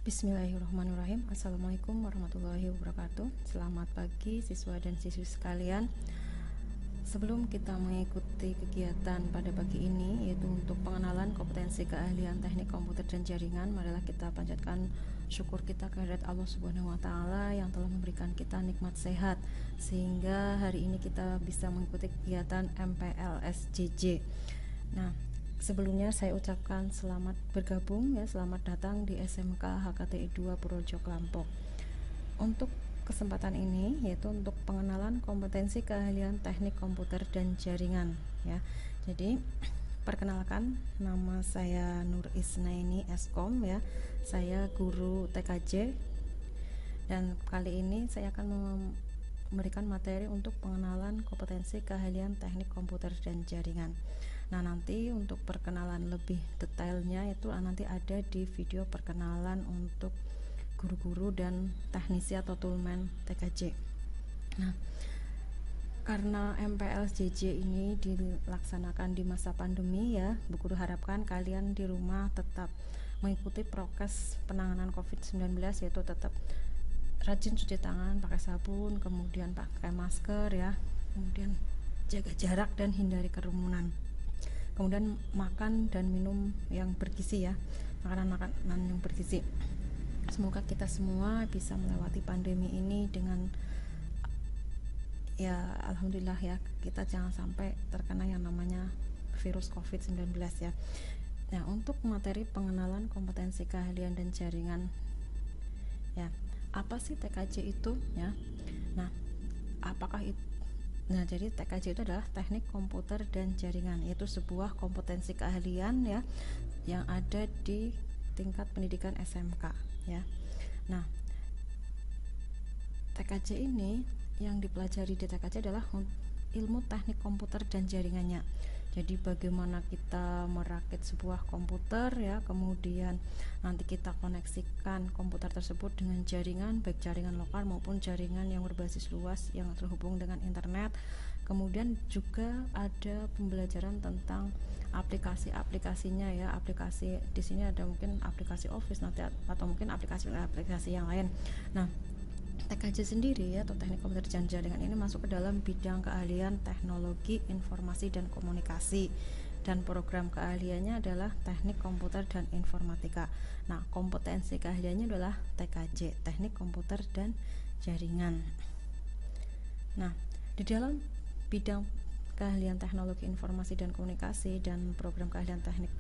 Bismillahirrahmanirrahim. Assalamualaikum warahmatullahi wabarakatuh. Selamat pagi siswa dan siswi sekalian. Sebelum kita mengikuti kegiatan pada pagi ini, yaitu untuk pengenalan kompetensi keahlian teknik komputer dan jaringan, marilah kita panjatkan syukur kita kehadirat Allah Subhanahu wa Ta'ala yang telah memberikan kita nikmat sehat, sehingga hari ini kita bisa mengikuti kegiatan MPLSJJ. Nah, sebelumnya saya ucapkan selamat bergabung ya, selamat datang di SMK HKTI 2 Projok Lampok. Untuk kesempatan ini yaitu untuk pengenalan kompetensi keahlian teknik komputer dan jaringan ya. Jadi perkenalkan, nama saya Nur Isnaini Eskom ya. Saya guru TKJ dan kali ini saya akan memberikan materi untuk pengenalan kompetensi keahlian teknik komputer dan jaringan. Nah, nanti untuk perkenalan lebih detailnya itu nanti ada di video perkenalan untuk guru-guru dan teknisi atau toolman TKJ. Nah, karena MPLSJJ ini dilaksanakan di masa pandemi ya, Bu Guru harapkan kalian di rumah tetap mengikuti prokes penanganan COVID-19, yaitu tetap rajin cuci tangan pakai sabun, kemudian pakai masker ya, kemudian jaga jarak dan hindari kerumunan. Kemudian makan dan minum yang bergizi ya, makanan yang bergizi. Semoga kita semua bisa melewati pandemi ini dengan ya, alhamdulillah ya, kita jangan sampai terkena yang namanya virus COVID-19 ya. Nah, untuk materi pengenalan kompetensi keahlian dan jaringan ya, apa sih TKJ itu ya? Nah, apakah itu? Nah, jadi TKJ itu adalah teknik komputer dan jaringan, yaitu sebuah kompetensi keahlian ya yang ada di tingkat pendidikan SMK ya. Nah, TKJ ini yang dipelajari di TKJ adalah ilmu teknik komputer dan jaringannya. Jadi bagaimana kita merakit sebuah komputer ya, kemudian nanti kita koneksikan komputer tersebut dengan jaringan, baik jaringan lokal maupun jaringan yang berbasis luas yang terhubung dengan internet. Kemudian juga ada pembelajaran tentang aplikasi-aplikasinya ya, aplikasi di sini ada mungkin aplikasi Office nanti atau mungkin aplikasi-aplikasi yang lain. Nah, TKJ sendiri atau teknik komputer dan jaringan ini masuk ke dalam bidang keahlian teknologi informasi dan komunikasi, dan program keahliannya adalah teknik komputer dan informatika. Nah, kompetensi keahliannya adalah TKJ, teknik komputer dan jaringan. Nah, di dalam bidang keahlian teknologi informasi dan komunikasi dan program keahlian teknik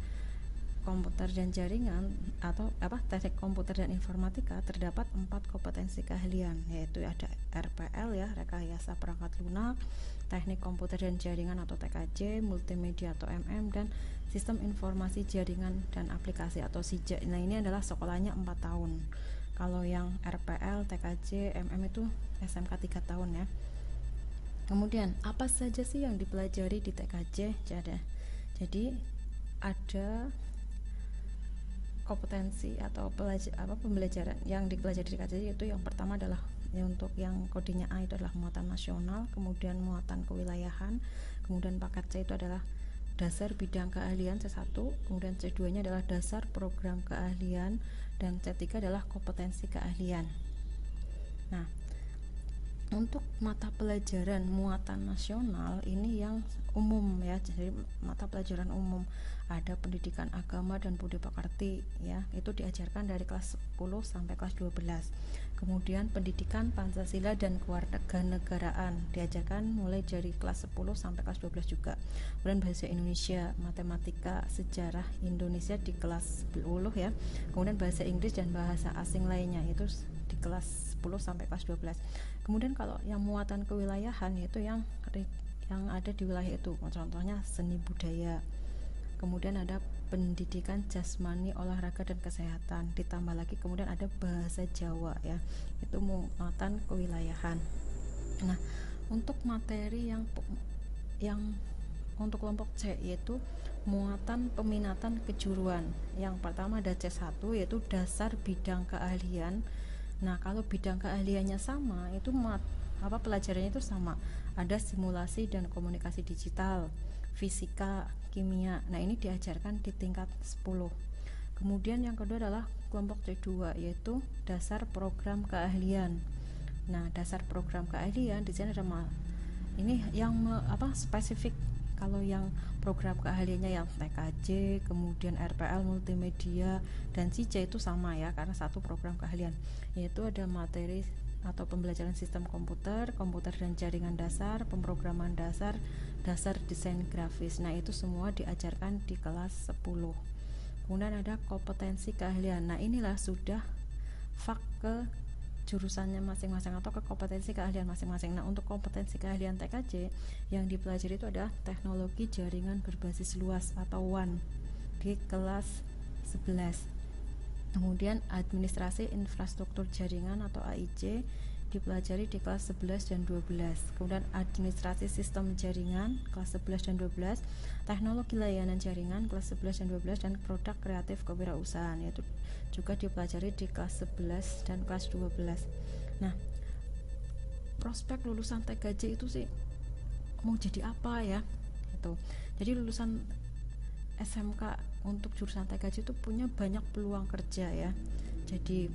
komputer dan jaringan atau teknik komputer dan informatika terdapat 4 kompetensi keahlian, yaitu ada RPL ya, rekayasa perangkat lunak, teknik komputer dan jaringan atau TKJ, multimedia atau MM, dan sistem informasi jaringan dan aplikasi atau SIJA. Nah, ini adalah sekolahnya 4 tahun. Kalau yang RPL, TKJ, MM itu SMK 3 tahun ya. Kemudian apa saja sih yang dipelajari di TKJ? Jadi ada kompetensi atau pembelajaran yang dipelajari di TKJ, yaitu yang pertama adalah untuk yang kodenya A itu adalah muatan nasional, kemudian muatan kewilayahan, kemudian paket C itu adalah dasar bidang keahlian C1, kemudian C2 nya adalah dasar program keahlian, dan C3 adalah kompetensi keahlian. Nah, untuk mata pelajaran muatan nasional ini yang umum ya, jadi mata pelajaran umum ada pendidikan agama dan budi pekerti ya, itu diajarkan dari kelas 10 sampai kelas 12. Kemudian pendidikan Pancasila dan kewarganegaraan diajarkan mulai dari kelas 10 sampai kelas 12 juga. Kemudian bahasa Indonesia, matematika, sejarah Indonesia di kelas 10 ya. Kemudian bahasa Inggris dan bahasa asing lainnya itu di kelas 10 sampai kelas 12. Kemudian kalau yang muatan kewilayahan yaitu yang ada di wilayah itu, contohnya seni budaya. Kemudian ada pendidikan jasmani, olahraga dan kesehatan. Ditambah lagi kemudian ada bahasa Jawa ya, itu muatan kewilayahan. Nah, untuk materi yang untuk kelompok C yaitu muatan peminatan kejuruan. Yang pertama ada C1 yaitu dasar bidang keahlian. Nah, kalau bidang keahliannya sama, itu pelajarannya itu sama. Ada simulasi dan komunikasi digital, fisika, kimia. Nah, ini diajarkan di tingkat 10. Kemudian yang kedua adalah kelompok C2, yaitu dasar program keahlian. Nah, dasar program keahlian di sini ada ini yang spesifik. Kalau yang program keahliannya yang TKJ, kemudian RPL multimedia dan CIJ itu sama ya, karena satu program keahlian, yaitu ada materi atau pembelajaran sistem komputer, komputer dan jaringan dasar, pemrograman dasar, dasar desain grafis. Nah, itu semua diajarkan di kelas 10. Kemudian ada kompetensi keahlian. Nah, inilah sudah fak ke jurusannya masing-masing atau ke kompetensi keahlian masing-masing. Nah, untuk kompetensi keahlian TKJ yang dipelajari itu adalah teknologi jaringan berbasis luas atau WAN di kelas 11. Kemudian administrasi infrastruktur jaringan atau AIJ dipelajari di kelas 11 dan 12. Kemudian administrasi sistem jaringan kelas 11 dan 12, teknologi layanan jaringan kelas 11 dan 12, dan produk kreatif kewirausahaan yaitu juga dipelajari di kelas 11 dan kelas 12. Nah, prospek lulusan TKJ itu sih mau jadi apa ya? Itu. Jadi lulusan SMK untuk jurusan TKJ itu punya banyak peluang kerja ya. Jadi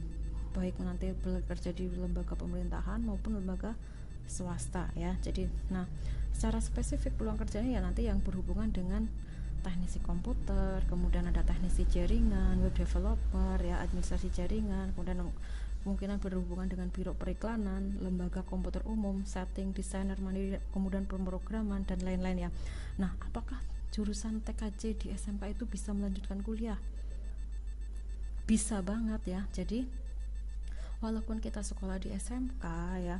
baik nanti bekerja di lembaga pemerintahan maupun lembaga swasta ya. Jadi secara spesifik peluang kerjanya ya nanti yang berhubungan dengan teknisi komputer, kemudian ada teknisi jaringan, web developer ya, administrasi jaringan, kemudian kemungkinan berhubungan dengan biro periklanan, lembaga komputer umum, setting designer mandiri, kemudian pemrograman dan lain-lain ya. Nah, apakah jurusan TKJ di SMK itu bisa melanjutkan kuliah? Bisa banget ya. Jadi walaupun kita sekolah di SMK ya,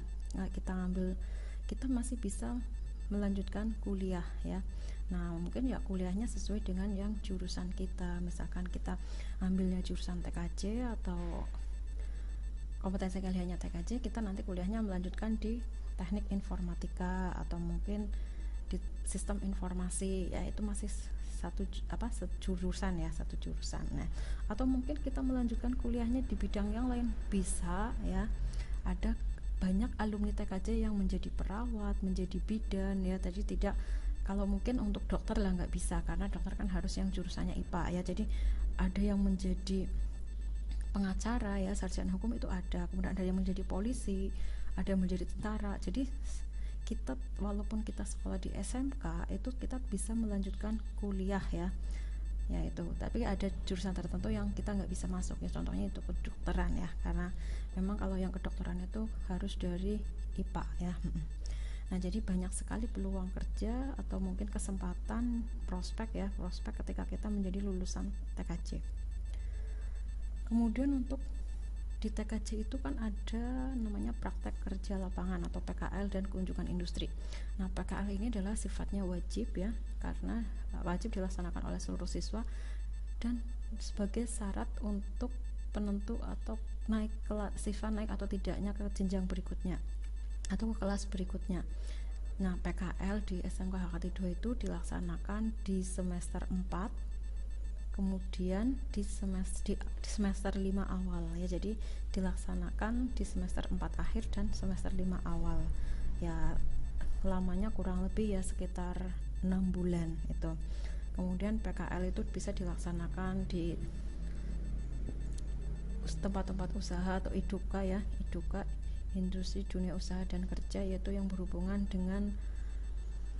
kita masih bisa melanjutkan kuliah ya. Nah, mungkin ya kuliahnya sesuai dengan yang jurusan kita. Misalkan kita ambilnya jurusan TKJ atau kompetensi keahliannya TKJ, kita nanti kuliahnya melanjutkan di teknik informatika atau mungkin di sistem informasi ya, itu masih satu jurusan. Nah, atau mungkin kita melanjutkan kuliahnya di bidang yang lain, bisa ya. Ada banyak alumni TKJ yang menjadi perawat, menjadi bidan ya. Tadi tidak, kalau mungkin untuk dokter lah nggak bisa, karena dokter kan harus yang jurusannya IPA ya. Jadi ada yang menjadi pengacara ya, sarjana hukum itu ada. Kemudian ada yang menjadi polisi, ada yang menjadi tentara. Jadi kita walaupun kita sekolah di SMK itu kita bisa melanjutkan kuliah ya itu. Tapi ada jurusan tertentu yang kita nggak bisa masuk ya, contohnya itu kedokteran ya, karena memang kalau yang kedokteran itu harus dari IPA ya. Nah, jadi banyak sekali peluang kerja atau mungkin kesempatan prospek ketika kita menjadi lulusan TKJ. Kemudian untuk di TKJ itu kan ada namanya praktek kerja lapangan atau PKL dan kunjungan industri. Nah, PKL ini adalah sifatnya wajib ya, karena wajib dilaksanakan oleh seluruh siswa dan sebagai syarat untuk penentu atau siswa naik atau tidaknya ke jenjang berikutnya atau ke kelas berikutnya. Nah, PKL di SMK HKT 2 itu dilaksanakan di semester 4, kemudian di semester 5 awal ya. Jadi dilaksanakan di semester 4 akhir dan semester 5 awal ya, lamanya kurang lebih ya sekitar 6 bulan itu. Kemudian PKL itu bisa dilaksanakan di tempat-tempat usaha atau IDUKA ya, industri dunia usaha dan kerja, yaitu yang berhubungan dengan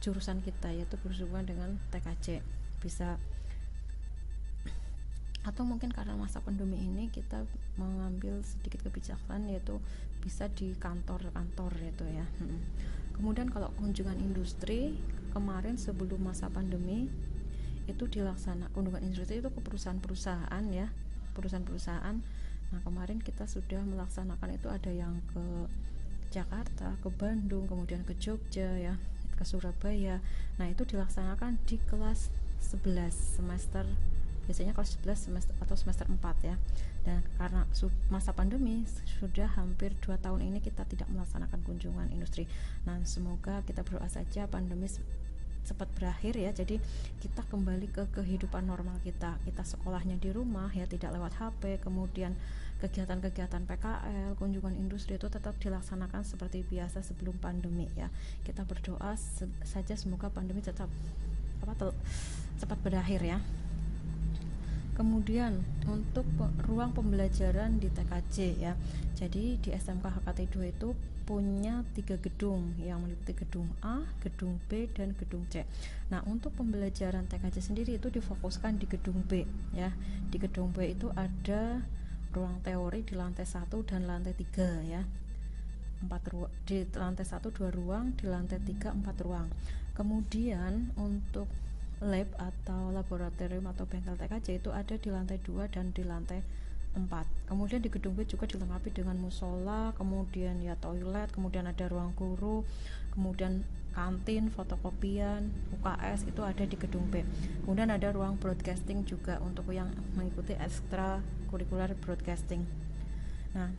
jurusan kita, yaitu berhubungan dengan TKJ. Bisa, atau mungkin karena masa pandemi ini kita mengambil sedikit kebijakan, yaitu bisa di kantor-kantor itu ya. Kemudian kalau kunjungan industri, kemarin sebelum masa pandemi itu dilaksanakan kunjungan industri itu ke perusahaan-perusahaan ya, perusahaan-perusahaan. Nah, kemarin kita sudah melaksanakan itu, ada yang ke Jakarta, ke Bandung, kemudian ke Jogja ya, ke Surabaya. Nah, itu dilaksanakan di kelas 11 semester, biasanya kelas 11 semester atau semester 4 ya. Dan karena masa pandemi sudah hampir 2 tahun ini kita tidak melaksanakan kunjungan industri. Nah, semoga kita berdoa saja pandemi cepat berakhir ya, jadi kita kembali ke kehidupan normal kita sekolahnya di rumah ya, tidak lewat HP, kemudian kegiatan-kegiatan PKL, kunjungan industri itu tetap dilaksanakan seperti biasa sebelum pandemi ya. Kita berdoa saja semoga pandemi cepat berakhir ya. Kemudian untuk ruang pembelajaran di TKJ ya. Jadi di SMK HKT 2 itu punya 3 gedung yang meliputi gedung A, gedung B, dan gedung C. Nah, untuk pembelajaran TKJ sendiri itu difokuskan di gedung B ya. Di gedung B itu ada ruang teori di lantai 1 dan lantai 3 ya. Di lantai 1 2 ruang, di lantai 3 4 ruang. Kemudian untuk lab atau laboratorium atau bengkel TKJ itu ada di lantai 2 dan di lantai 4. Kemudian di gedung B juga dilengkapi dengan musola, kemudian ya toilet, kemudian ada ruang guru, kemudian kantin, fotokopian, UKS itu ada di gedung B. Kemudian ada ruang broadcasting juga untuk yang mengikuti ekstra kurikuler broadcasting. Nah,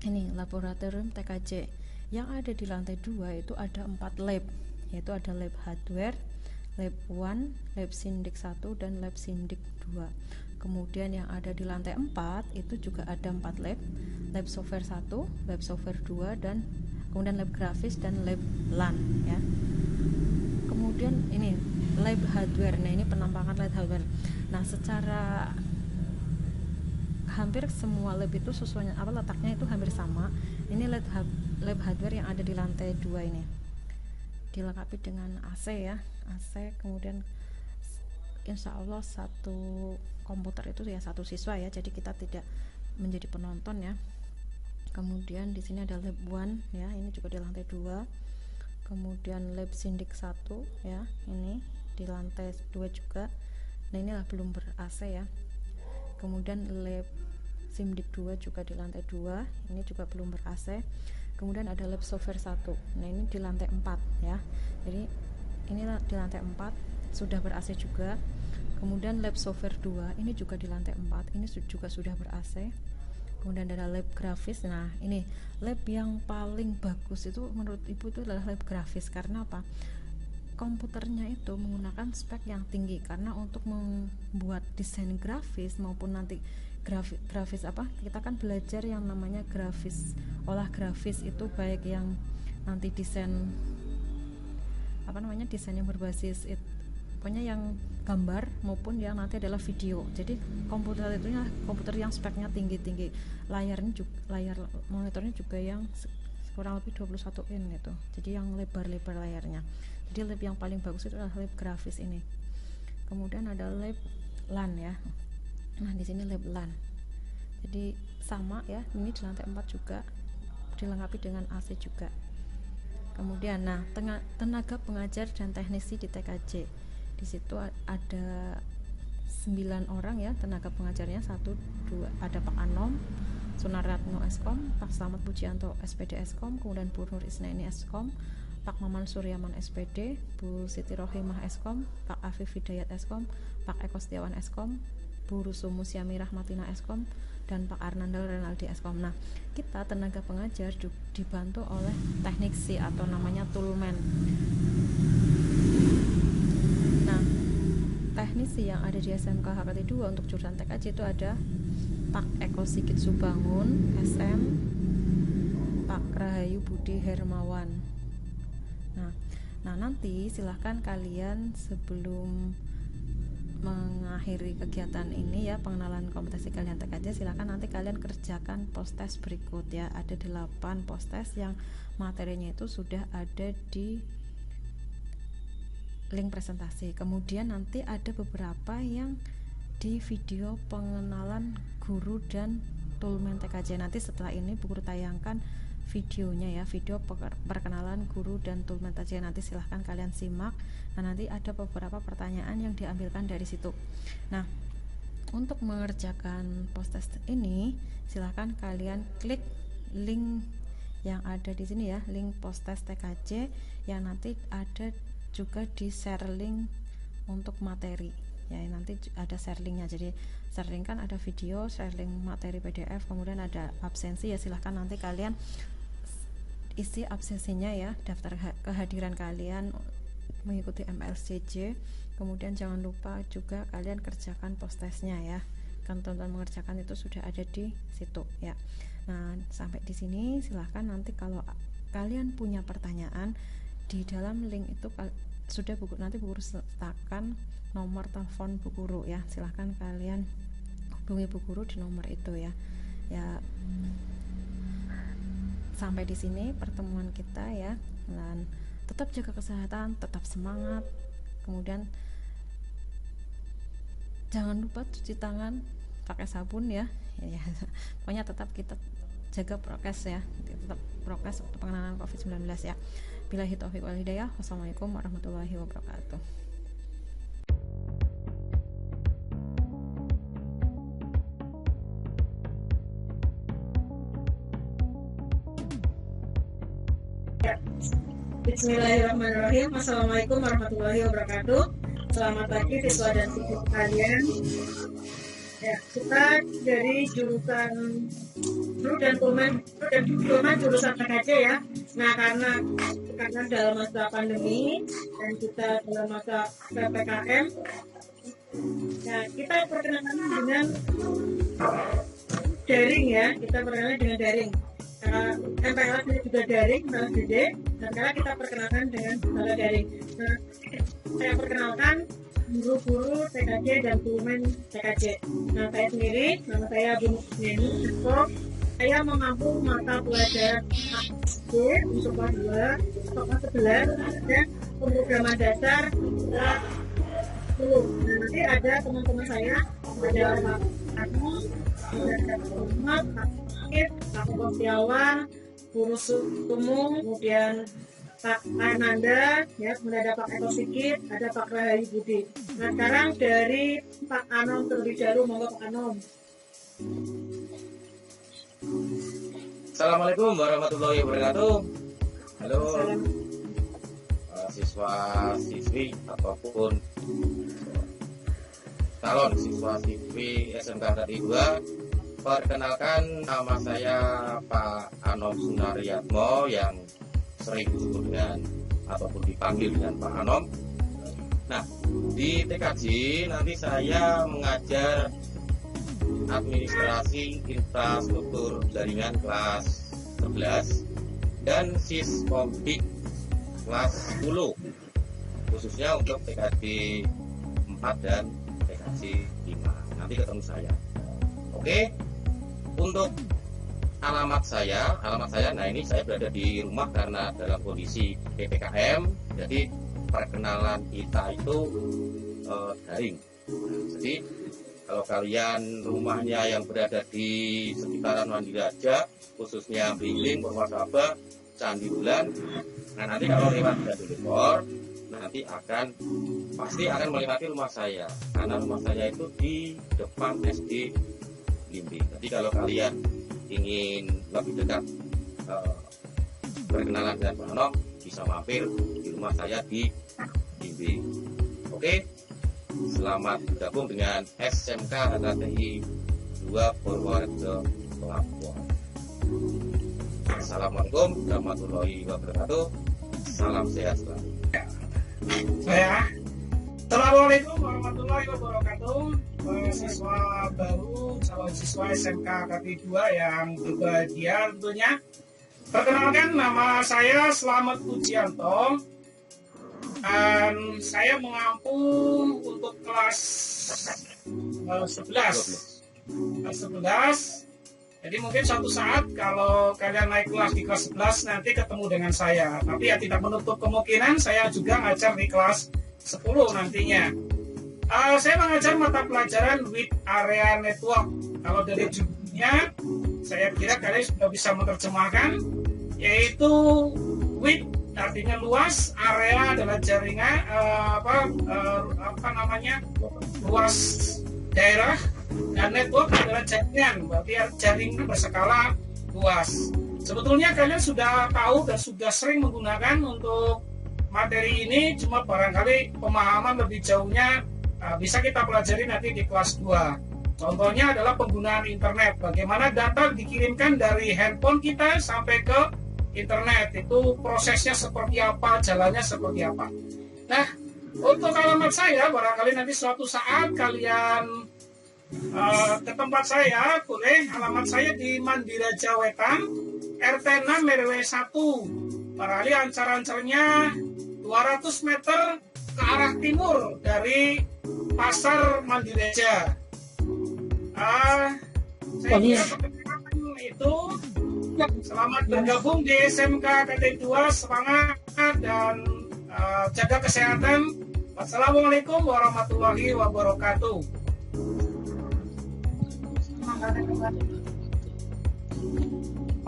ini laboratorium TKJ yang ada di lantai 2 itu ada 4 lab, yaitu ada lab hardware, lab 1, lab sindik 1, dan lab sindik 2. Kemudian yang ada di lantai 4 itu juga ada 4 lab, lab software 1, lab software 2, dan kemudian lab grafis dan lab LAN ya. Kemudian ini lab hardware. Nah, ini penampakan lab hardware. Nah, secara hampir semua lab itu sesuai letaknya itu hampir sama. Ini lab hardware yang ada di lantai 2 ini dilengkapi dengan AC ya, AC, kemudian insya Allah satu komputer itu ya satu siswa ya, jadi kita tidak menjadi penonton ya. Kemudian di sini ada lab 1 ya, ini juga di lantai 2. Kemudian lab sindik 1 ya, ini di lantai 2 juga. Nah, inilah belum ber AC ya. Kemudian lab sindik 2 juga di lantai 2, ini juga belum ber AC. Kemudian ada lab software 1. Nah, ini di lantai 4 ya. Jadi ini di lantai 4 sudah ber AC juga. Kemudian lab software 2 ini juga di lantai 4, ini juga sudah ber AC. Kemudian ada lab grafis. Nah, ini lab yang paling bagus itu menurut Ibu itu adalah lab grafis. Karena apa? Komputernya itu menggunakan spek yang tinggi, karena untuk membuat desain grafis maupun nanti grafis apa, kita kan belajar yang namanya grafis, olah grafis itu baik yang nanti desain apa namanya, desain yang berbasis pokoknya yang gambar maupun yang nanti adalah video. Jadi komputer itu komputer yang speknya tinggi-tinggi, layarnya juga, layar monitornya juga yang kurang lebih 21 in itu, jadi yang lebar-lebar layarnya. Jadi lab yang paling bagus itu adalah lab grafis ini. Kemudian ada lab LAN ya. Nah, di sini lab LAN. Jadi sama ya, ini di lantai 4 juga dilengkapi dengan AC juga. Kemudian nah, tenaga pengajar dan teknisi di TKJ. Di situ ada 9 orang ya tenaga pengajarnya. 1 2 ada Pak Anom Sunaratno Eskom, Pak Slamet Pujianto SPD Eskom, kemudian Bu Nur Isnaini Eskom, Pak Maman Suryaman SPD, Bu Siti Rohimah Eskom, Pak Afif Hidayat Eskom, Pak Eko Setiawan Eskom, Bu Rusumu Syami Rahmatina Eskom, dan Pak Arnandal Renaldi Eskom. Nah, kita tenaga pengajar dibantu oleh teknisi atau namanya toolman. Nah, teknisi yang ada di SMK HKT 2 untuk jurusan TKJ itu ada Pak Eko Sigit Subangun SM, Pak Rahayu Budi Hermawan. Nah, nanti silahkan kalian sebelum mengakhiri kegiatan ini ya, pengenalan kompetensi kalian TKJ, silahkan nanti kalian kerjakan post-test berikut ya. Ada 8 post-test yang materinya itu sudah ada di link presentasi. Kemudian nanti ada beberapa yang di video pengenalan guru dan toolman TKJ. Nanti setelah ini Bu Guru tayangkan videonya ya, video perkenalan guru dan toolman TKJ. Nanti silahkan kalian simak. Nah, nanti ada beberapa pertanyaan yang diambilkan dari situ. Nah, untuk mengerjakan post-test ini silahkan kalian klik link yang ada di sini ya, link post-test TKJ yang nanti ada juga di share link untuk materi ya, nanti ada share linknya. Jadi share link kan ada video, share link materi PDF, kemudian ada absensi ya, silahkan nanti kalian isi absensinya ya, daftar kehadiran kalian mengikuti MLCJ. Kemudian jangan lupa juga kalian kerjakan post testnya ya, kan tonton mengerjakan itu sudah ada di situ ya. Nah, sampai di sini silahkan nanti kalau kalian punya pertanyaan di dalam link itu sudah nanti Bu Guru sertakan nomor telepon Bu Guru ya, silahkan kalian hubungi Bu Guru di nomor itu ya. Sampai di sini pertemuan kita ya, dan tetap jaga kesehatan, tetap semangat, kemudian jangan lupa cuci tangan pakai sabun ya. Pokoknya tetap kita jaga prokes ya, tetap prokes untuk penanganan COVID-19 ya. Billahi taufiq wal hidayah. Wassalamualaikum warahmatullahi wabarakatuh. Bismillahirrahmanirrahim. Assalamualaikum warahmatullahi wabarakatuh. Selamat pagi siswa dan siswi sekalian. Ya, kita dari jurusan Guru dan Diploma jurusan PKJ ya. Nah, karena dalam masa pandemi dan kita dalam masa PPKM, ya, kita perkenalan dengan daring ya. Kita perkenalan dengan daring. MPLS ini juga daring, MPLS DD, dan sekarang kita perkenalkan dengan cara daring. Nah, saya perkenalkan guru-guru TKJ dan Tumen TKJ. Nah, saya sendiri, nama saya Bu Neni. Saya mengampu mata pelajaran SD untuk kelas 2, kelas 11, dan pemrograman dasar kelas 10. Nah, nanti ada teman-teman saya, ada Pak Ani, ada Pak Muhammad, Pak Setiawan, Guru Sutumung, kemudian Pak Ananda, ya, kemudian ada Pak Eko Sikit, ada Pak Rahayu Budi. Nah, sekarang dari Pak Anom terlebih dahulu, monggo Pak Anom. Assalamualaikum warahmatullahi wabarakatuh. Halo siswa siswi ataupun calon siswa siswi SMK Negeri 2. Perkenalkan, nama saya Pak Anom Sunaryatmo yang sering disebut dengan ataupun dipanggil dengan Pak Anom. Nah, di TKJ nanti saya mengajar administrasi infrastruktur jaringan kelas 11 dan Siskomdik kelas 10, khususnya untuk TKJ 4 dan TKJ 5. Nanti ketemu saya. Oke. Untuk alamat saya, nah ini saya berada di rumah karena dalam kondisi PPKM, jadi perkenalan kita itu daring. Jadi kalau kalian rumahnya yang berada di sekitaran Mandiraja, khususnya Bringling, Purwasaba, Candi Bulan, nah nanti kalau lewat Jatiluhur, nanti pasti akan melewati rumah saya, karena rumah saya itu di depan SD Limbing. Jadi kalau kalian ingin lebih dekat berkenalan dengan Pak Anom, bisa mampir di rumah saya di Limbing. Oke, selamat bergabung dengan SMK HKTI 2 Purworejo Lampung. Assalamualaikum warahmatullahi wabarakatuh. Salam sehat selalu. Assalamualaikum warahmatullahi wabarakatuh. Siswa baru, calon siswa SMK HKTI 2 yang berbahagia tentunya. Perkenalkan, nama saya Slamet Pujianto. Dan saya mengampu untuk kelas 11. Jadi mungkin suatu saat kalau kalian naik kelas di kelas 11 nanti ketemu dengan saya. Tapi ya tidak menutup kemungkinan saya juga ngajar di kelas 10 nantinya. Saya mengajar mata pelajaran with area network. Kalau dari judulnya, saya kira kalian sudah bisa menerjemahkan, yaitu with artinya luas, area adalah jaringan, luas daerah, dan network adalah jaringan, berarti jaringan berskala luas. Sebetulnya kalian sudah tahu dan sudah sering menggunakan untuk materi ini, cuma barangkali pemahaman lebih jauhnya bisa kita pelajari nanti di kelas 2. Contohnya adalah penggunaan internet, bagaimana data dikirimkan dari handphone kita sampai ke internet, itu prosesnya seperti apa, jalannya seperti apa. Nah, untuk alamat saya, barangkali nanti suatu saat kalian ke tempat saya, boleh. Alamat saya di Mandiraja Wetan, RT 6 RW 1. Barangkali ancar-ancarnya 2 200 meter ke arah timur dari Pasar Mandireja. Saya kira perkenalkan itu. Selamat bergabung di SMK KT2, semangat dan jaga kesehatan. Wassalamualaikum warahmatullahi wabarakatuh.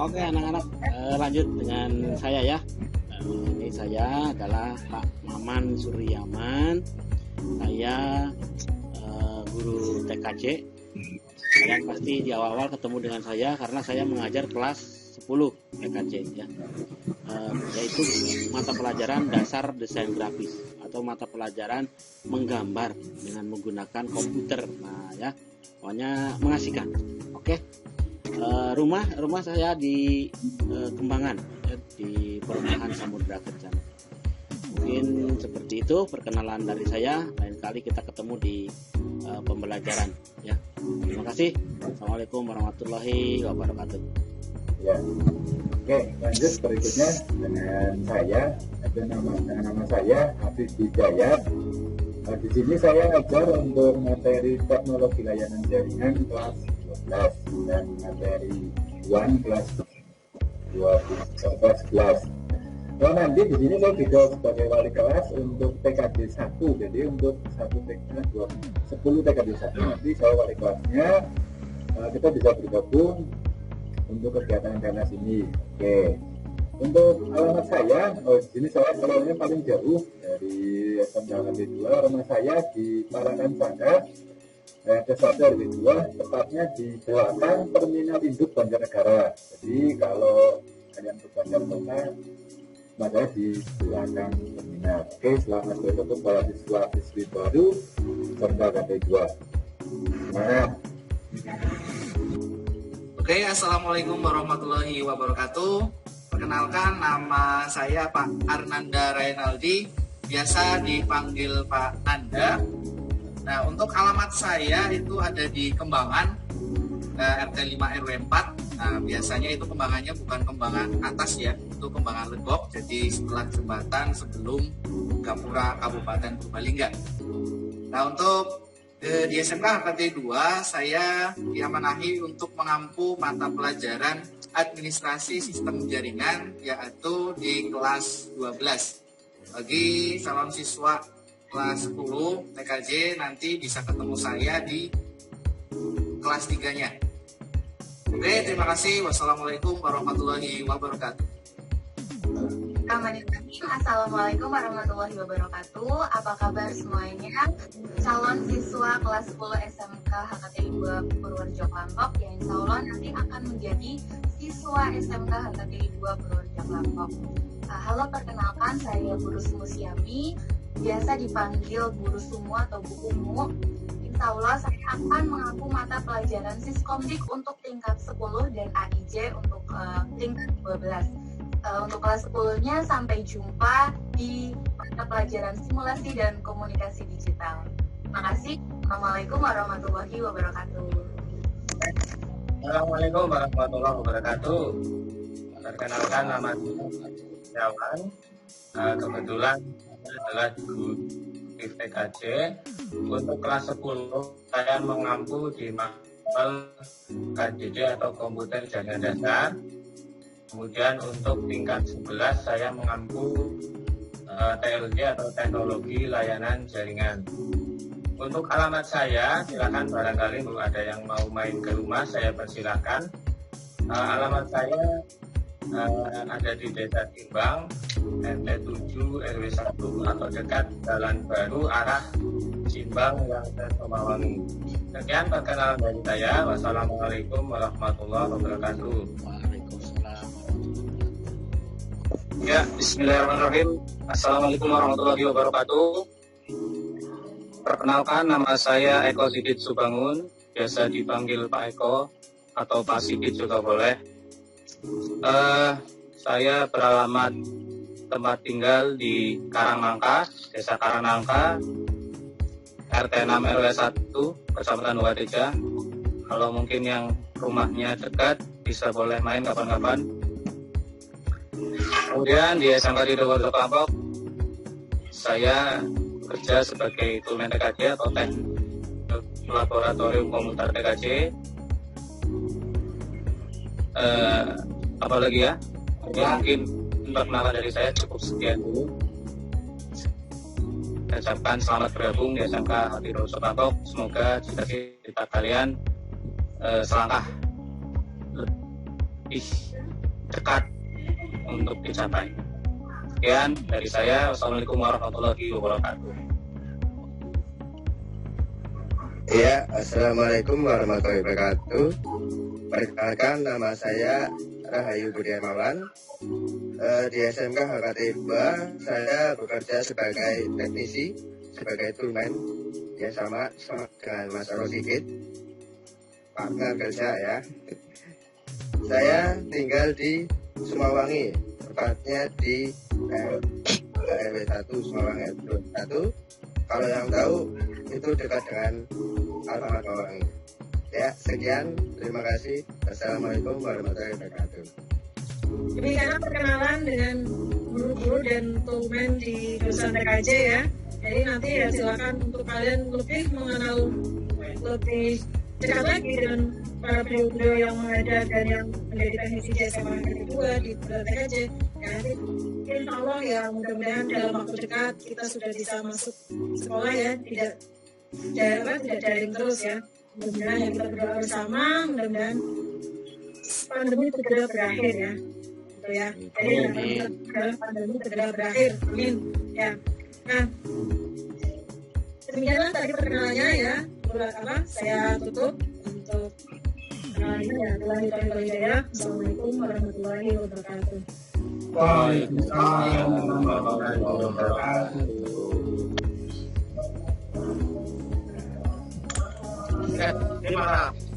Oke anak-anak, lanjut dengan saya ya. Ini saya adalah Pak Maman Suryaman. Saya guru TKJ. Kalian pasti di awal-awal ketemu dengan saya karena saya mengajar kelas 10 TKJ ya. Yaitu mata pelajaran dasar desain grafis atau mata pelajaran menggambar dengan menggunakan komputer. Nah ya, pokoknya mengasihkan. Oke. Rumah saya di Kembangan ya, di Perumahan Samudra Kencana. Mungkin seperti itu perkenalan dari saya. Lain kali kita ketemu di pembelajaran ya. Terima kasih. Assalamualaikum warahmatullahi wabarakatuh. Ya. Oke, lanjut berikutnya dengan saya. Dengan nama saya Hafiz Hidayat. Di sini saya ajar untuk materi teknologi layanan jaringan kelas 12 dan materi 1 kelas 12. Nah, nanti di sini saya juga sebagai wali kelas untuk TKJ 1. Jadi untuk 10 TKJ 1 nanti saya wali kelasnya. Kita bisa bergabung untuk kegiatan tenas ini. Oke. Untuk alamat saya, di sini saya alamatnya paling jauh dari SMK KT2. Rumah saya di Parakan Sangka, Desa RW 2, tepatnya di belakang Terminal Induk Banjarnegara. Jadi kalau kalian ke Banjarkota, maka di belakang terminal. Oke, selamat bertemu para siswa-siswi baru SMK KT2. Semangat. Oke, assalamualaikum warahmatullahi wabarakatuh. Perkenalkan, nama saya Pak Arnanda Rainaldi, biasa dipanggil Pak Nanda. Nah, untuk alamat saya itu ada di Kembangan, RT 5 RW 4. Nah, biasanya itu Kembangannya bukan Kembangan atas ya, itu Kembangan Legok, jadi setelah jembatan sebelum Gapura Kabupaten Purbalingga. Nah, untuk di SMK KT 2 saya diamanahi untuk mengampu mata pelajaran administrasi sistem jaringan, yaitu di kelas 12. Bagi calon siswa kelas 10 TKJ nanti bisa ketemu saya di kelas 3-nya. Oke, terima kasih. Wassalamualaikum warahmatullahi wabarakatuh. Assalamualaikum warahmatullahi wabarakatuh. Apa kabar semuanya? Calon siswa kelas 10 SMK HKTI 2 Purworejo Klampok yang insya Allah nanti akan menjadi siswa SMK HKTI 2 Purworejo Klampok. Halo, perkenalkan saya Guru Sumusiami, biasa dipanggil Guru Sumu atau Bu Umu. Insya Allah saya akan mengampu mata pelajaran Siskomdik untuk tingkat 10 dan AIJ untuk tingkat 12. Untuk kelas 10-nya sampai jumpa di mata pelajaran simulasi dan komunikasi digital. Terima kasih. Assalamualaikum warahmatullahi wabarakatuh. Assalamualaikum warahmatullahi wabarakatuh. Perkenalkan, nama saya Jawan. Kebetulan saya adalah guru TKJ. Untuk kelas 10 saya mengampu di mapel KJJ atau komputer jaringan dasar. Kemudian untuk tingkat 11 saya mengampu TLJ atau teknologi layanan jaringan. Untuk alamat saya, silakan barangkali ada yang mau main ke rumah, saya persilahkan. Alamat saya ada di Desa Timbang, RT 7 RW 1 atau dekat Jalan Baru arah Simbang yang ke Somawangi. Sekian perkenalan dari saya. Wassalamualaikum warahmatullahi wabarakatuh. Ya, bismillahirrahmanirrahim. Assalamualaikum warahmatullahi wabarakatuh. Perkenalkan, nama saya Eko Sidit Subangun, biasa dipanggil Pak Eko atau Pak Sidit juga boleh. Saya beralamat tempat tinggal di Karangnangka, Desa Karangnangka, RT 6 RW 1, Kecamatan Wadeja. Kalau mungkin yang rumahnya dekat, bisa boleh main kapan-kapan. Kemudian di SMK di Purworejo Klampok, saya bekerja sebagai Toolman TKJ atau Teknik Laboratorium Komputer TKJ. Apalagi ya? Mungkin perkenalan dari saya cukup sekian dulu. Saya ucapkan selamat bergabung di SMK Hati Jokambok. Semoga cita-cita kalian selangkah lebih dekat untuk dicapai. Sekian dari saya. Wassalamualaikum warahmatullahi wabarakatuh. Ya, assalamualaikum warahmatullahi wabarakatuh. Perkenalkan, nama saya Rahayu Budi Hermawan. Di SMK HKT2 saya bekerja sebagai teknisi, sebagai toolman, ya sama dengan Mas Rosikit, partner kerja ya. Saya tinggal di Sumawangi, tepatnya di RW 1 Sumawangi RW 1. Kalau yang tahu itu dekat dengan Alfamart Sumawangi. Ya, sekian, terima kasih. Assalamualaikum warahmatullahi wabarakatuh. Demikianlah perkenalan dengan guru-guru dan toolman di jurusan TKJ ya. Jadi nanti ya silakan untuk kalian lebih mengenal lebih dekat lagi dengan para beliau-beliau yang ada dan yang menjadi teknisi di SMA yang kedua di TKJ. Ya, nanti insya Allah ya mudah-mudahan dalam waktu dekat kita sudah bisa masuk sekolah ya, tidak daring terus ya. Mudah-mudahan yang kita berdoa bersama, mudah-mudahan pandemi segera berakhir ya. Gitu ya. Jadi dalam pandemi segera berakhir. Amin. Ya. Nah, demikianlah tadi perkenalannya ya. Saya tutup untuk perkenalannya ya. Assalamualaikum warahmatullahi wabarakatuh. Waalaikumsalam warahmatullahi wabarakatuh. Terima kasih.